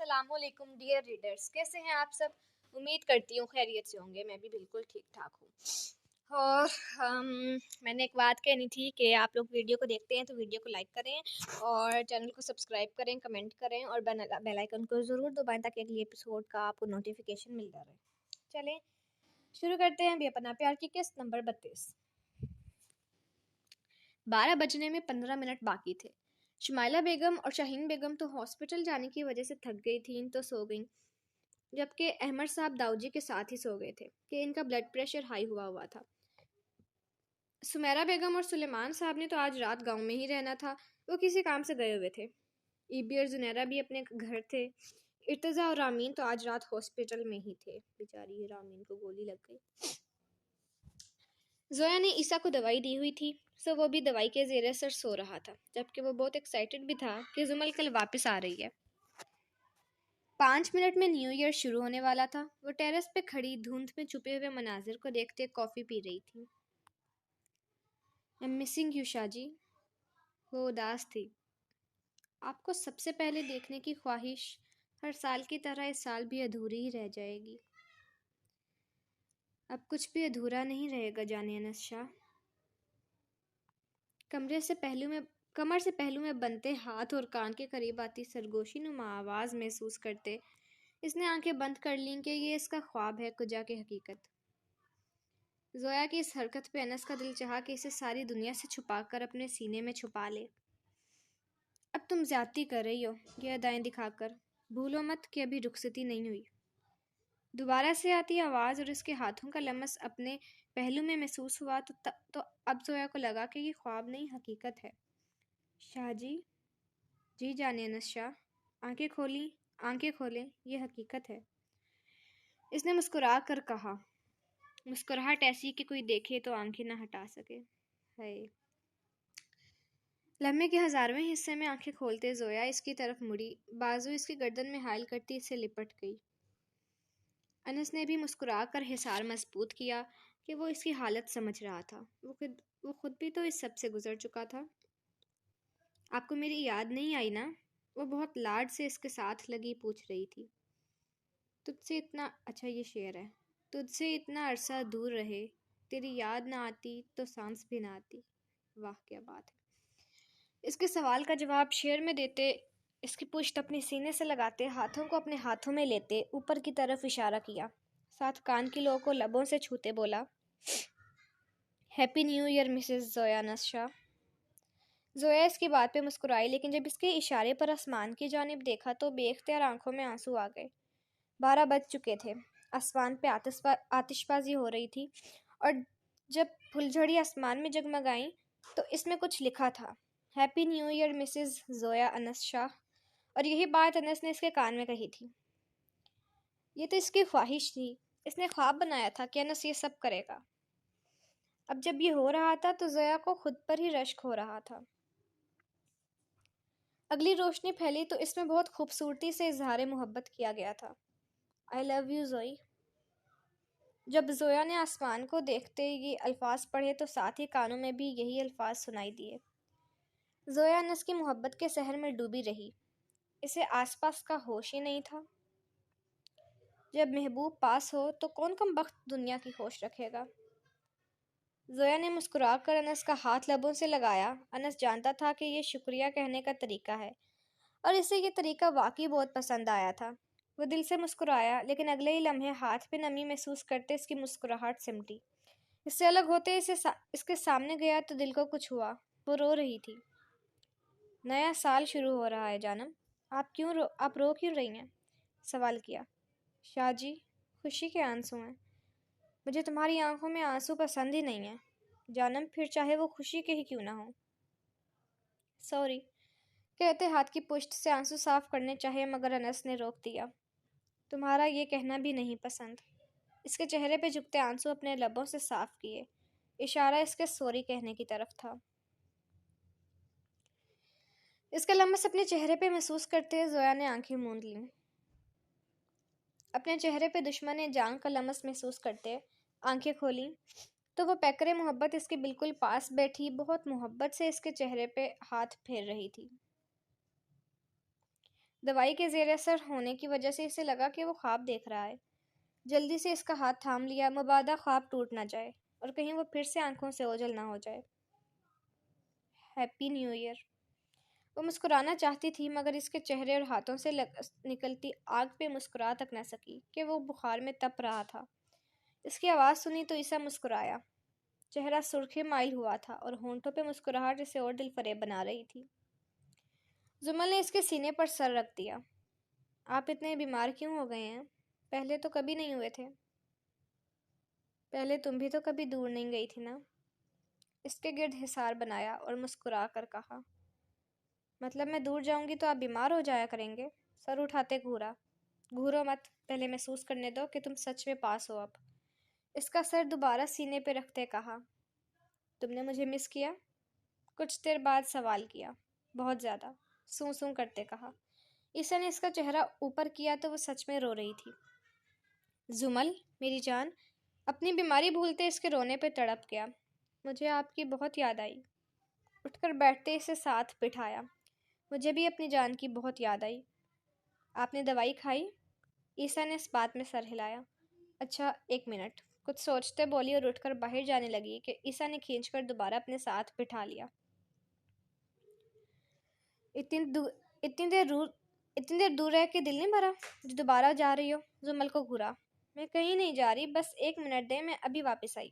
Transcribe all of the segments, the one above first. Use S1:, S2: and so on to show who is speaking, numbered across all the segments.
S1: السلام علیکم dear readers, کیسے ہیں آپ سب؟ امید کرتی ہوں خیریت سے ہوں گے۔ میں بھی بالکل ٹھیک ٹھاک ہوں۔ اور میں نے ایک بات کہنی تھی کہ آپ لوگ ویڈیو کو دیکھتے ہیں تو ویڈیو کو لائک کریں اور چینل کو سبسکرائب کریں، کمنٹ کریں اور بیل آئیکن کو ضرور دبائیں تاکہ اگلی ایپیسوڈ کا آپ کو نوٹیفیکیشن ملتا رہے۔ چلیں شروع کرتے ہیں بے پناہ پیار کی قسط نمبر 32۔ 12 بجنے میں 15 منٹ باقی تھے۔ شمائلہ بیگم اور شاہین بیگم تو ہاسپٹل جانے کی وجہ سے تھک گئی تھیں تو سو گئیں، جبکہ احمد صاحب داؤجی کے ساتھ ہی سو گئے تھے کہ ان کا بلڈ پریشر ہائی ہوا تھا۔ سمیرہ بیگم اور سلیمان صاحب نے تو آج رات گاؤں میں ہی رہنا تھا، وہ کسی کام سے گئے ہوئے تھے۔ ای بی اور زنیرہ بھی اپنے گھر تھے۔ ارتضیٰ اور رامین تو آج رات ہاسپٹل میں ہی تھے۔ بیچاری رامین کو گولی لگ گئی۔ زویا نے عیسیٰ کو دوائی دی ہوئی تھی سو وہ بھی دوائی کے زیر اثر سو رہا تھا، جبکہ وہ بہت ایکسائٹڈ بھی تھا کہ زمل کل واپس آ رہی ہے۔ 5 منٹ میں نیو ایئر شروع ہونے والا تھا۔ وہ ٹیرس پہ کھڑی دھند میں چھپے ہوئے مناظر کو دیکھتے کافی پی رہی تھی۔ I'm missing you شاہ جی۔ وہ اداس تھی۔ آپ کو سب سے پہلے دیکھنے کی خواہش ہر سال کی طرح اس سال بھی ادھوری ہی رہ جائے گی۔ اب کچھ بھی ادھورا نہیں رہے گا جانے انس شاہ۔ کمر سے پہلو میں بنتے ہاتھ اور کان کے قریب آتی سرگوشی نما آواز محسوس کرتے اس نے آنکھیں بند کر لیں کہ یہ اس کا خواب ہے کجا کہ حقیقت۔ زویا کی اس حرکت پہ انس کا دل چاہا کہ اسے ساری دنیا سے چھپا کر اپنے سینے میں چھپا لے۔ اب تم زیادتی کر رہی ہو، یہ ادائیں دکھا کر۔ بھولو مت کہ ابھی رخصتی نہیں ہوئی۔ دوبارہ سے آتی آواز اور اس کے ہاتھوں کا لمس اپنے پہلو میں محسوس ہوا تو اب زویا کو لگا کہ یہ خواب نہیں حقیقت ہے۔ شاہ جی؟ جی جانے انس شاہ۔ آنکھیں کھولیں، یہ حقیقت ہے۔ اس نے مسکرا کر کہا، مسکراہٹ ایسی کہ کوئی دیکھے تو آنکھیں نہ ہٹا سکے۔ ہائے۔ لمحے کے 1000ویں حصے میں آنکھیں کھولتے زویا اس کی طرف مڑی، بازو اس کی گردن میں حائل کرتی اس سے لپٹ گئی۔ انس نے بھی مسکرا کر حصار مضبوط کیا کہ وہ اس کی حالت سمجھ رہا تھا۔ وہ خود بھی تو اس سب سے گزر چکا تھا۔ آپ کو میری یاد نہیں آئی نا؟ وہ بہت لاڈ سے اس کے ساتھ لگی پوچھ رہی تھی۔ یہ شعر ہے۔ تجھ سے اتنا عرصہ دور رہے، تیری یاد نہ آتی تو سانس بھی نہ آتی۔ واہ کیا بات ہے۔ اس کے سوال کا جواب شعر میں دیتے، اس کی پشت اپنی سینے سے لگاتے، ہاتھوں کو اپنے ہاتھوں میں لیتے اوپر کی طرف اشارہ کیا، ساتھ کان کی لو کو لبوں سے چھوتے بولا، happy new year Mrs Zoya Anas Shah. Zoya اس کی بات پہ مسکرائی، لیکن جب اس کے اشارے پر آسمان کی جانب دیکھا تو بے اختیار آنکھوں میں آنسو آ گئے۔ 12 بج چکے تھے۔ آسمان پہ آتش بازی ہو رہی تھی اور جب پھلجھڑی آسمان میں جگمگائیں تو اس میں کچھ لکھا تھا، happy new year Mrs Zoya Anas Shah, اور یہی بات انس نے اس کے کان میں کہی تھی۔ یہ تو اس کی خواہش تھی، اس نے خواب بنایا تھا کہ انس یہ سب کرے گا۔ اب جب یہ ہو رہا تھا تو زویا کو خود پر ہی رشک ہو رہا تھا۔ اگلی روشنی پھیلی تو اس میں بہت خوبصورتی سے اظہار محبت کیا گیا تھا، I love you زوئی۔ جب زویا نے آسمان کو دیکھتے یہ الفاظ پڑھے تو ساتھ ہی کانوں میں بھی یہی الفاظ سنائی دیے۔ زویا انس کی محبت کے سحر میں ڈوبی رہی، اسے آس پاس کا ہوش ہی نہیں تھا۔ جب محبوب پاس ہو تو کون کم بخت دنیا کی ہوش رکھے گا۔ زویا نے مسکرا کر انس کا ہاتھ لبوں سے لگایا۔ انس جانتا تھا کہ یہ شکریہ کہنے کا طریقہ ہے اور اسے یہ طریقہ واقعی بہت پسند آیا تھا۔ وہ دل سے مسکرایا، لیکن اگلے ہی لمحے ہاتھ پہ نمی محسوس کرتے اس کی مسکراہٹ سمٹی۔ اس سے الگ ہوتے اس کے سامنے گیا تو دل کو کچھ ہوا۔ وہ رو رہی تھی۔ نیا سال شروع ہو رہا ہے جانم، آپ رو کیوں رہی ہیں؟ سوال کیا۔ شاہ جی، خوشی کے آنسو ہیں۔ مجھے تمہاری آنکھوں میں آنسو پسند ہی نہیں ہیں جانم، پھر چاہے وہ خوشی کے ہی کیوں نہ ہوں۔ سوری کہتے ہاتھ کی پشت سے آنسو صاف کرنے چاہے مگر انس نے روک دیا۔ تمہارا یہ کہنا بھی نہیں پسند۔ اس کے چہرے پہ جھکتے آنسو اپنے لبوں سے صاف کیے، اشارہ اس کے سوری کہنے کی طرف تھا۔ اس کا لمس اپنے چہرے پہ محسوس کرتے زویا نے آنکھیں موند لیں۔ اپنے چہرے پہ دشمن جان کا لمس محسوس کرتے آنکھیں کھولیں تو وہ پیکر محبت اس کے بالکل پاس بیٹھی بہت محبت سے اس کے چہرے پہ ہاتھ پھیر رہی تھی۔ دوائی کے زیر اثر ہونے کی وجہ سے اسے لگا کہ وہ خواب دیکھ رہا ہے۔ جلدی سے اس کا ہاتھ تھام لیا، مبادا خواب ٹوٹ نہ جائے اور کہیں وہ پھر سے آنکھوں سے اوجھل نہ ہو جائے۔ Happy new year. وہ مسکرانا چاہتی تھی مگر اس کے چہرے اور ہاتھوں سے نکلتی آگ پہ مسکرا تک نہ سکی کہ وہ بخار میں تپ رہا تھا۔ اس کی آواز سنی تو عیسیٰ مسکرایا۔ چہرہ سرخی مائل ہوا تھا اور ہونٹوں پہ مسکراہٹ اسے اور دل فریب بنا رہی تھی۔ زمل نے اس کے سینے پر سر رکھ دیا۔ آپ اتنے بیمار کیوں ہو گئے ہیں؟ پہلے تو کبھی نہیں ہوئے تھے۔ پہلے تم بھی تو کبھی دور نہیں گئی تھی نا؟ اس کے گرد حصار بنایا اور مسکرا کر کہا، مطلب میں دور جاؤں گی تو آپ بیمار ہو جایا کریں گے؟ سر اٹھاتے گھورا۔ گھورو مت، پہلے محسوس کرنے دو کہ تم سچ میں پاس ہو اب۔ اس کا سر دوبارہ سینے پہ رکھتے کہا، تم نے مجھے مس کیا؟ کچھ دیر بعد سوال کیا۔ بہت زیادہ، سوں سوں کرتے کہا۔ عیسیٰ نے اس کا چہرہ اوپر کیا تو وہ سچ میں رو رہی تھی۔ زمل، میری جان۔ اپنی بیماری بھولتے اس کے رونے پہ تڑپ گیا۔ مجھے آپ کی بہت یاد آئی۔ اٹھ کر بیٹھتے اسے ساتھ بٹھایا۔ مجھے بھی اپنی جان کی بہت یاد آئی۔ آپ نے دوائی کھائی؟ عیسیٰ نے اس بات میں سر ہلایا۔ اچھا، ایک منٹ، کچھ سوچتے بولی اور اٹھ کر باہر جانے لگی کہ عیسیٰ نے کھینچ کر دوبارہ اپنے ساتھ بٹھا لیا۔ اتنی دیر دور رہ کے دل نہیں بھرا جو دوبارہ جا رہی ہو؟ زمل کو گھورا۔ میں کہیں نہیں جا رہی، بس ایک منٹ دے، میں ابھی واپس آئی۔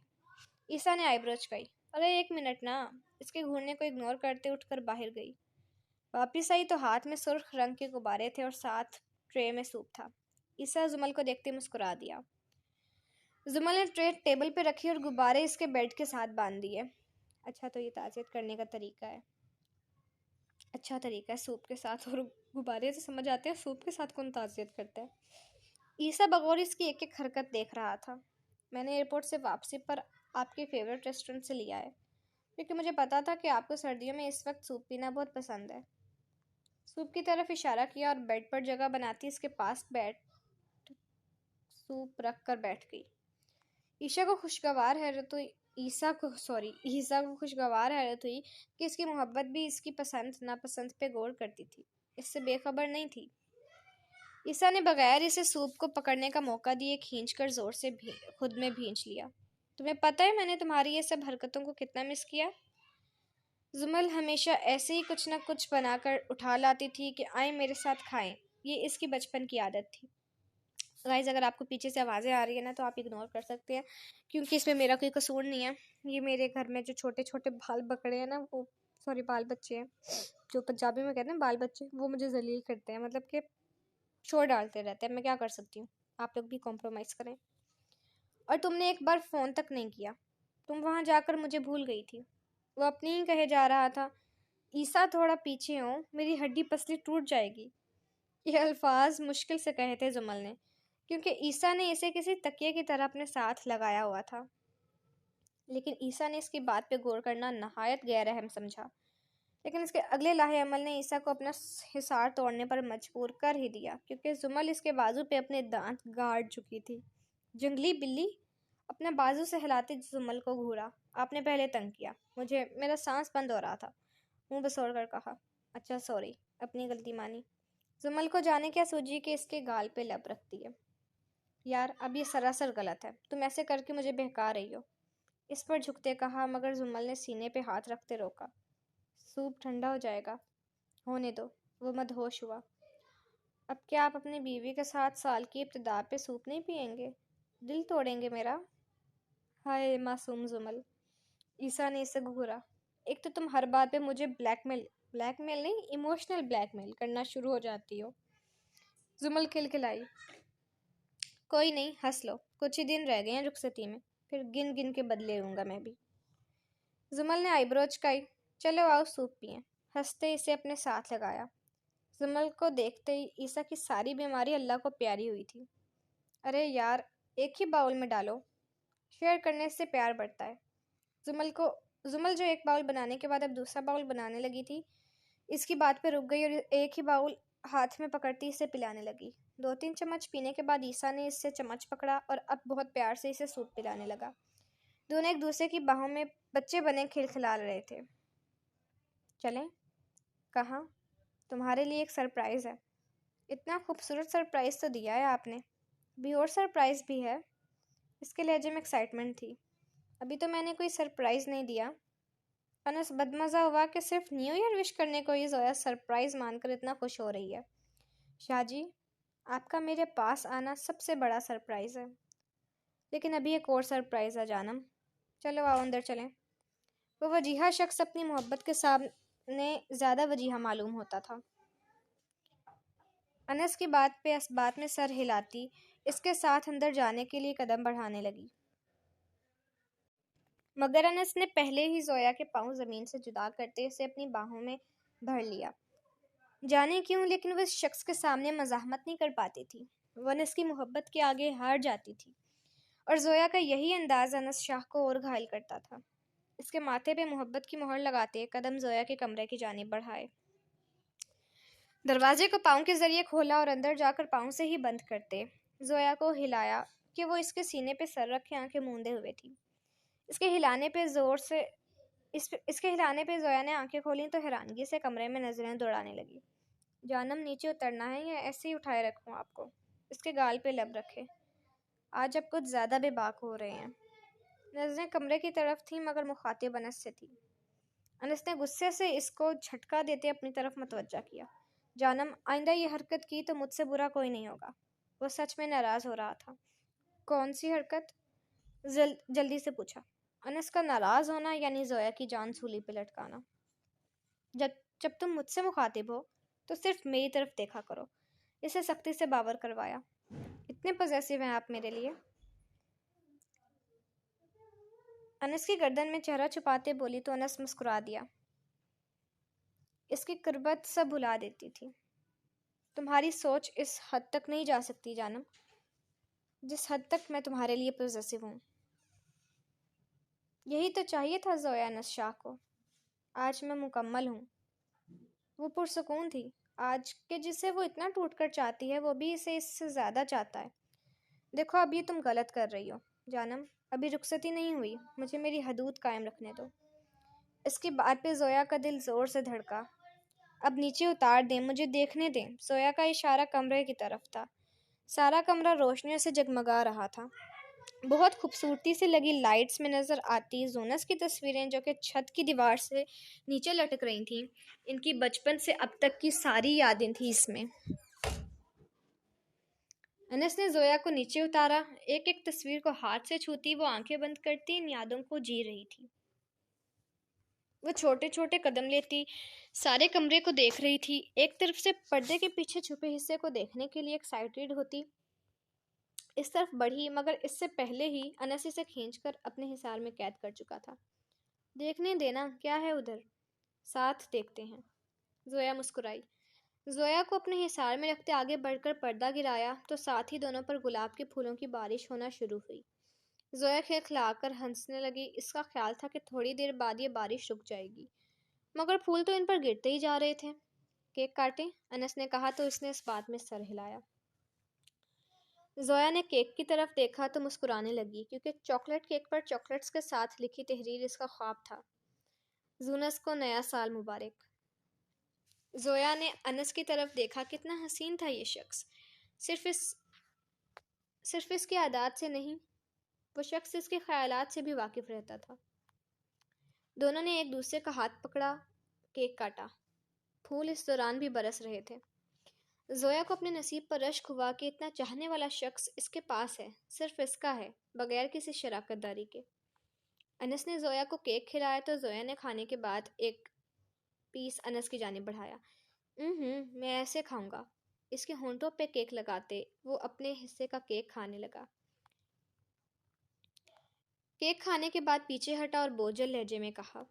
S1: عیسیٰ نے آئی برو چکائی۔ ارے ایک منٹ نا۔ اس کے گھورنے کو اگنور کرتے اٹھ کر باہر گئی۔ واپس آئی تو ہاتھ میں سرخ رنگ کے غبارے تھے اور ساتھ ٹرے میں سوپ تھا۔ عیسیٰ زمل کو دیکھتے مسکرا دیا۔ زمل نے ٹرے ٹیبل پہ رکھی اور غبارے اس کے بیڈ کے ساتھ باندھ دیے۔ اچھا، تو یہ تعزیت کرنے کا طریقہ ہے۔ اچھا طریقہ ہے، سوپ کے ساتھ اور غبارے سے سمجھ آتے ہیں سوپ کے ساتھ کون تعزیت کرتا ہے۔ عیسیٰ بغور اس کی ایک ایک حرکت دیکھ رہا تھا۔ میں نے ایئرپورٹ سے واپسی پر آپ کے فیورٹ ریسٹورنٹ سے لیا ہے کیونکہ مجھے پتا تھا کہ آپ کو سردیوں میں اس وقت سوپ پینا بہت پسند ہے۔ سوپ کی طرف اشارہ کیا اور بیڈ پر جگہ بناتی اس کے پاس سوپ رکھ کر بیٹھ گئی۔ عیسیٰ کو خوشگوار حیرت ہوئی کہ اس کی محبت بھی اس کی پسند ناپسند پہ غور کرتی تھی، اس سے بے خبر نہیں تھی۔ عیسیٰ نے بغیر اسے سوپ کو پکڑنے کا موقع دیے کھینچ کر زور سے خود میں بھینچ لیا۔ تمہیں پتہ ہے میں نے تمہاری یہ سب حرکتوں کو کتنا مس کیا؟ زمل ہمیشہ ایسے ہی کچھ نہ کچھ بنا کر اٹھا لاتی تھی کہ آئیں میرے ساتھ کھائیں، یہ اس کی بچپن کی عادت تھی۔ گائز، اگر آپ کو پیچھے سے آوازیں آ رہی ہیں نا تو آپ اگنور کر سکتے ہیں کیونکہ اس میں میرا کوئی قصور نہیں ہے۔ یہ میرے گھر میں جو چھوٹے چھوٹے بال بکرے ہیں نا، بال بچے ہیں، جو پنجابی میں کہتے ہیں بال بچے، وہ مجھے ذلیل کرتے ہیں، مطلب کہ شور ڈالتے رہتے ہیں۔ میں کیا کر سکتی ہوں؟ آپ لوگ بھی کمپرومائز کریں۔ اور تم نے ایک بار فون تک نہیں کیا، تم وہاں جا کر مجھے بھول گئی تھی۔ وہ اپنی ہی کہے جا رہا تھا۔ عیسیٰ، تھوڑا پیچھے ہو، میری ہڈی پسلی ٹوٹ جائے گی۔ یہ الفاظ مشکل سے کہے تھے زمل نے، کیونکہ عیسیٰ نے اسے کسی تکیے کی طرح اپنے ساتھ لگایا ہوا تھا، لیکن عیسیٰ نے اس کی بات پہ غور کرنا نہایت غیر اہم سمجھا۔ لیکن اس کے اگلے لاہے عمل نے عیسیٰ کو اپنا حصار توڑنے پر مجبور کر ہی دیا، کیونکہ زمل اس کے بازو پہ اپنے دانت گاڑ چکی تھی۔ جنگلی بلی! اپنا بازو سے ہلاتے زمل کو گھورا۔ آپ نے پہلے تنگ کیا، میرا سانس بند ہو رہا تھا، منہ بسوڑ کر کہا۔ اچھا سوری، اپنی غلطی مانی۔ زمل کو جانے کیا سوجی کہ اس کے گال پہ لب رکھتی ہے۔ یار، اب یہ سراسر غلط ہے، تم ایسے کر کے مجھے بہکا رہی ہو، اس پر جھکتے کہا، مگر زمل نے سینے پہ ہاتھ رکھتے روکا۔ سوپ ٹھنڈا ہو جائے گا، ہونے دو۔ وہ مدہوش ہوا۔ اب کیا آپ اپنی بیوی کے ساتھ سال کی ابتدا پہ سوپ نہیں پیئیں گے؟ دل توڑیں گے میرا؟ ہائے معصوم زمل! عیسیٰ نے اسے گھورا۔ ایک تو تم ہر بات پہ مجھے بلیک میل نہیں، ایموشنل بلیک میل کرنا شروع ہو جاتی ہو۔ زمل کھلکھلائی۔ کوئی نہیں، ہنس لو، کچھ ہی دن رہ گئے ہیں رخصتی میں، پھر گن گن کے بدلے لوں گا میں بھی۔ زمل نے آئی برو چکائی۔ چلو آؤ سوپ پئیں۔ ہنستے اسے اپنے ساتھ لگایا۔ زمل کو دیکھتے ہی عیسیٰ کی ساری بیماری اللہ کو پیاری ہوئی تھی۔ ارے یار، ایک ہی باؤل میں ڈالو، شیئر کرنے سے پیار بڑھتا ہے۔ زمل جو ایک باؤل بنانے کے بعد اب دوسرا باؤل بنانے لگی تھی، اس کی بات پہ رک گئی اور ایک ہی باؤل ہاتھ میں پکڑتی اسے پلانے لگی۔ 2-3 چمچ پینے کے بعد عیسیٰ نے اس سے چمچ پکڑا اور اب بہت پیار سے اسے سوپ پلانے لگا۔ دونوں ایک دوسرے کی باہوں میں بچے بنے کھلکھلا رہے تھے۔ چلیں؟ کہاں؟ تمہارے لیے ایک سرپرائز ہے۔ اتنا خوبصورت سرپرائز تو دیا ہے آپ نے، بھی اور سرپرائز بھی ہے؟ اس کے لہجے میں ایکسائٹمنٹ تھی۔ ابھی تو میں نے کوئی سرپرائز نہیں دیا۔ انس بدمزہ ہوا کہ صرف نیو ایئر وش کرنے کو ہی زویا سرپرائز مان کر اتنا خوش ہو رہی ہے۔ شاہ جی، آپ کا میرے پاس آنا سب سے بڑا سرپرائز ہے، لیکن ابھی ایک اور سرپرائز ہے جانم۔ چلو آؤ اندر چلیں۔ وہ وجیحہ شخص اپنی محبت کے سامنے زیادہ وجیحہ معلوم ہوتا تھا۔ انس کی بات پہ اس بات میں سر ہلاتی اس کے ساتھ اندر جانے کے لیے قدم بڑھانے لگی، مگر انس نے پہلے ہی زویا کے پاؤں زمین سے جدا کرتے اسے اپنی باہوں میں بھر لیا۔ جانے کیوں لیکن وہ اس شخص کے سامنے مزاحمت نہیں کر پاتی تھی، وہ انس کی محبت کے آگے ہار جاتی تھی، اور زویا کا یہی انداز انس شاہ کو اور گھائل کرتا تھا۔ اس کے ماتھے پہ محبت کی مہر لگاتے قدم زویا کے کمرے کی جانب بڑھائے، دروازے کو پاؤں کے ذریعے کھولا اور اندر جا کر پاؤں سے ہی بند کرتے زویا کو ہلایا کہ وہ اس کے سینے پہ سر رکھے آنکھیں موندے ہوئے تھی۔ اس کے ہلانے پہ زویا نے آنکھیں کھولیں تو حیرانگی سے کمرے میں نظریں دوڑانے لگی۔ جانم، نیچے اترنا ہے یا ایسے ہی اٹھائے رکھوں آپ کو؟ اس کے گال پہ لب رکھے۔ آج آپ کچھ زیادہ بے باک ہو رہے ہیں۔ نظریں کمرے کی طرف تھیں مگر مخاطب انس سے تھی۔ انس نے غصے سے اس کو جھٹکا دیتے اپنی طرف متوجہ کیا۔ جانم، آئندہ یہ حرکت کی تو مجھ سے برا کوئی نہیں ہوگا۔ وہ سچ میں ناراض ہو رہا تھا۔ کون سی حرکت؟ جلدی سے پوچھا۔ انس کا ناراض ہونا یعنی زویا کی جان سولی پہ لٹکانا۔ جب تم مجھ سے مخاطب ہو تو صرف میری طرف دیکھا کرو، اسے سختی سے باور کروایا۔ اتنے پوزیسو ہیں آپ میرے لیے؟ انس کی گردن میں چہرہ چھپاتے بولی تو انس مسکرا دیا۔ اس کی قربت سب بھلا دیتی تھی۔ تمہاری سوچ اس حد تک نہیں جا سکتی جانم، جس حد تک میں تمہارے لیے پوزیسو ہوں۔ یہی تو چاہیے تھا زویا انس شاہ کو۔ آج میں مکمل ہوں۔ وہ پرسکون تھی۔ آج کے جسے وہ اتنا ٹوٹ کر چاہتی ہے وہ بھی اسے اس سے زیادہ چاہتا ہے۔ دیکھو اب یہ تم غلط کر رہی ہو جانم، ابھی رخصتی نہیں ہوئی، مجھے میری حدود قائم رکھنے دو۔ اس کی بات پہ زویا کا دل زور سے دھڑکا۔ اب نیچے اتار دیں، مجھے دیکھنے دیں۔ زویا کا اشارہ کمرے کی طرف تھا۔ سارا کمرہ روشنیوں سے جگمگا رہا تھا۔ بہت خوبصورتی سے لگی لائٹس میں نظر آتی زونس کی تصویریں جو کہ چھت کی دیوار سے نیچے لٹک رہی تھیں، ان کی بچپن سے اب تک کی ساری یادیں تھیں اس میں۔ انس نے زویا کو نیچے اتارا، ایک ایک تصویر کو ہاتھ سے چھوتی وہ آنکھیں بند کرتی ان یادوں کو جی رہی تھی۔ وہ چھوٹے چھوٹے قدم لیتی سارے کمرے کو دیکھ رہی تھی، ایک طرف سے پردے کے پیچھے چھپے حصے کو دیکھنے کے لیے ایکسائٹیڈ ہوتی، اس طرف بڑھی مگر اس سے پہلے ہی انس اسے کھینچ کر اپنے حصار میں قید کر چکا تھا۔ دیکھنے دینا، کیا ہے ادھر؟ ساتھ دیکھتے ہیں۔ زویا مسکرائی۔ زویا کو اپنے حصار میں رکھتے آگے بڑھ کر پردہ گرایا تو ساتھ ہی دونوں پر گلاب کے پھولوں کی بارش ہونا شروع ہوئی۔ زویا کھلکھلا کر ہنسنے لگی، اس کا خیال تھا کہ تھوڑی دیر بعد یہ بارش رک جائے گی، مگر پھول تو ان پر گرتے ہی جا رہے تھے۔ کیک کاٹیں؟ انس نے کہا تو اس نے اس بات میں سر ہلایا۔ زویا نے کیک کی طرف دیکھا تو مسکرانے لگی کیونکہ چاکلیٹ کیک پر چاکلیٹس کے ساتھ لکھی تحریر اس کا خواب تھا۔ زونس کو نیا سال مبارک۔ زویا نے انس کی طرف دیکھا، کتنا حسین تھا یہ شخص، صرف اس کی عادات سے نہیں، وہ شخص اس کے خیالات سے بھی واقف رہتا تھا۔ دونوں نے ایک دوسرے کا ہاتھ پکڑا، کیک کاٹا، پھول اس دوران بھی برس رہے تھے۔ زویا کو اپنے نصیب پر رشک ہوا کہ اتنا چاہنے والا شخص اس کے پاس ہے، صرف اس کا ہے، بغیر کسی شراکت داری کے۔ انس نے زویا کو کیک کھلایا تو زویا نے کھانے کے بعد ایک پیس انس کی جانب بڑھایا۔ میں ایسے کھاؤں گا۔ اس کے ہونٹوں پہ کیک لگاتے وہ اپنے حصے کا کیک کھانے لگا۔ کیک کھانے کے بعد پیچھے ہٹا اور بوجھل لہجے میں کہا،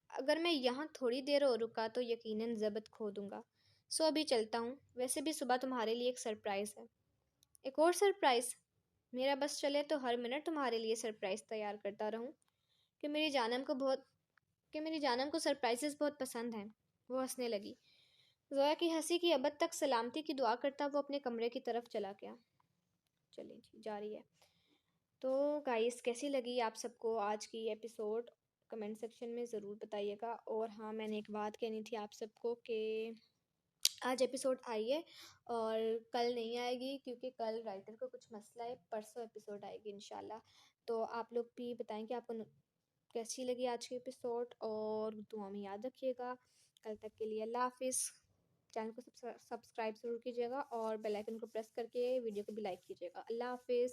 S1: اگر میں یہاں تھوڑی دیر اور رکا تو یقیناً ضبط کھو دوں گا، سو ابھی چلتا ہوں۔ ویسے بھی صبح تمہارے لیے ایک سرپرائز ہے۔ ایک اور سرپرائز؟ میرا بس چلے تو ہر منٹ تمہارے لیے سرپرائز تیار کرتا رہوں کہ میری جانم کو سرپرائزز بہت پسند ہیں۔ وہ ہنسنے لگی۔ زویا کی ہنسی کی ابد تک سلامتی کی دعا کرتا وہ اپنے کمرے کی طرف چلا گیا۔ چلیں جی، جاری ہے۔ تو گائز، کیسی لگی آپ سب کو آج کی ایپیسوڈ؟ کمنٹ سیکشن میں ضرور بتائیے گا۔ اور ہاں، میں نے ایک بات کہنی تھی آپ سب کو کہ آج ایپیسوڈ آئی ہے اور کل نہیں آئے گی کیونکہ کل رائٹر کو کچھ مسئلہ ہے، پرسوں ایپیسوڈ آئے گی انشاءاللہ. تو آپ لوگ بھی بتائیں کہ آپ کو کیسی لگی آج کی ایپیسوڈ، اور دعا میں یاد رکھیے گا. کل تک کے لیے اللہ حافظ. چینل کو سبسکرائب ضرور کیجیے گا اور بیل آئیکن کو پریس کر کے ویڈیو کو بھی لائک کیجیے گا. اللہ حافظ.